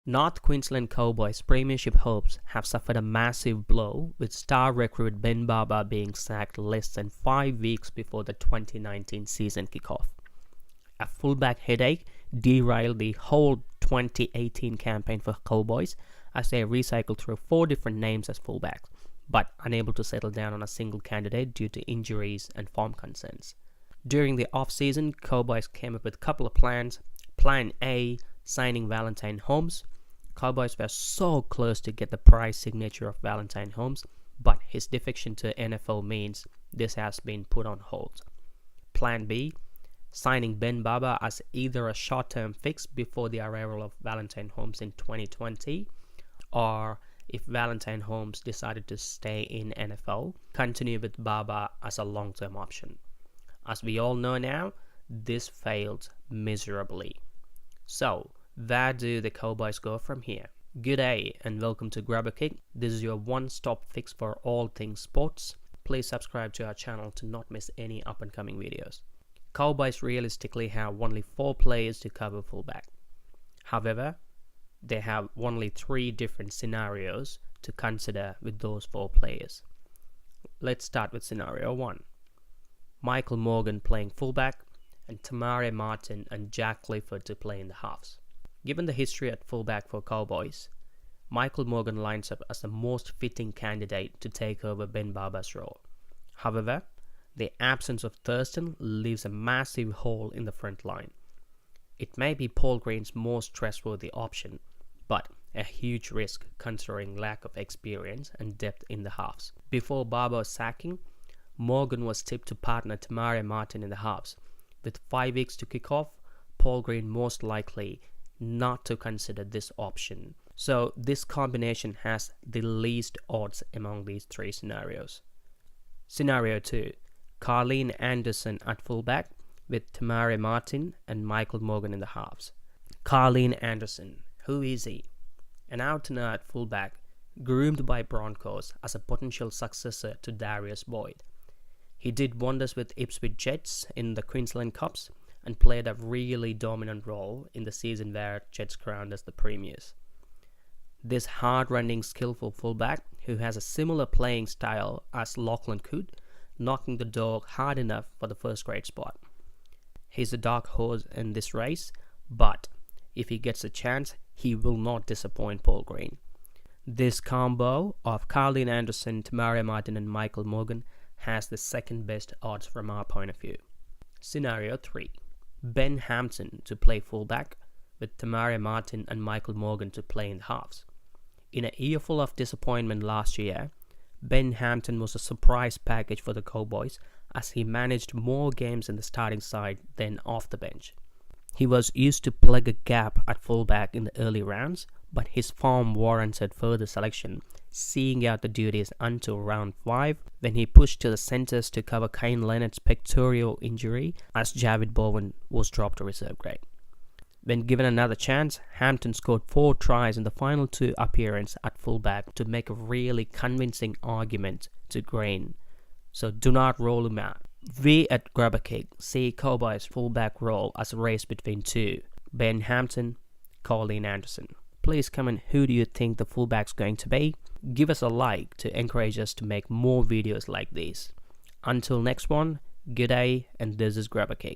North Queensland Cowboys premiership hopes have suffered a massive blow, with star recruit Ben Barba being sacked less than 5 weeks before the 2019 season kickoff. A fullback headache derailed the whole 2018 campaign for Cowboys as they recycled through 4 different names as fullbacks, but unable to settle down on a single candidate due to injuries and form concerns. During the off-season, Cowboys came up with a couple of plans. Plan A, signing Valentine Holmes. Cowboys were so close to get the prize signature of Valentine Holmes, but his defection to NFL means this has been put on hold. Plan B, signing Ben Barba as either a short-term fix before the arrival of Valentine Holmes in 2020, or if Valentine Holmes decided to stay in NFL, continue with Barba as a long-term option. As we all know now, this failed miserably. So, where do the Cowboys go from here? Good day and welcome to Grab a Kick. This is your one-stop fix for all things sports. Please subscribe to our channel to not miss any up-and-coming videos. Cowboys realistically have only 4 players to cover fullback. However, they have only 3 different scenarios to consider with those 4 players. Let's start with scenario 1. Michael Morgan playing fullback and Tamare Martin and Jack Clifford to play in the halves. Given the history at fullback for Cowboys, Michael Morgan lines up as the most fitting candidate to take over Ben Barba's role. However, the absence of Thurston leaves a massive hole in the front line. It may be Paul Green's most trustworthy option, but a huge risk considering lack of experience and depth in the halves. Before Barba's sacking, Morgan was tipped to partner Tamare Martin in the halves. With 5 weeks to kick off, Paul Green most likely not to consider this option. So this combination has the least odds among these 3 scenarios. Scenario 2. Carlin Anderson at fullback with Tamare Martin and Michael Morgan in the halves. Carlin Anderson, who is he? An out-and-out fullback groomed by Broncos as a potential successor to Darius Boyd. He did wonders with Ipswich Jets in the Queensland Cups and played a really dominant role in the season where Jets crowned as the premiers. This hard-running, skillful fullback who has a similar playing style as Lachlan could, knocking the door hard enough for the first-grade spot. He's a dark horse in this race, but if he gets a chance, he will not disappoint Paul Green. This combo of Carlin Anderson, Tamare Martin and Michael Morgan has the second best odds from our point of view. Scenario 3. Ben Hampton to play fullback with Tamare Martin and Michael Morgan to play in the halves. In a year full of disappointment last year, Ben Hampton was a surprise package for the Cowboys as he managed more games in the starting side than off the bench. He was used to plug a gap at fullback in the early rounds, but his form warranted further selection, seeing out the duties until round 5 when he pushed to the centers to cover Kane Leonard's pectoral injury as Javid Bowen was dropped to reserve grade. When given another chance, Hampton scored 4 tries in the final 2 appearances at fullback to make a really convincing argument to Green. So do not rule him out. We at Grab a Kick see Cowboys' fullback role as a race between 2, Ben Hampton, Carlin Anderson. Please comment who do you think the fullback's going to be. Give us a like to encourage us to make more videos like these. Until next one, good day, and this is Grab a Kick.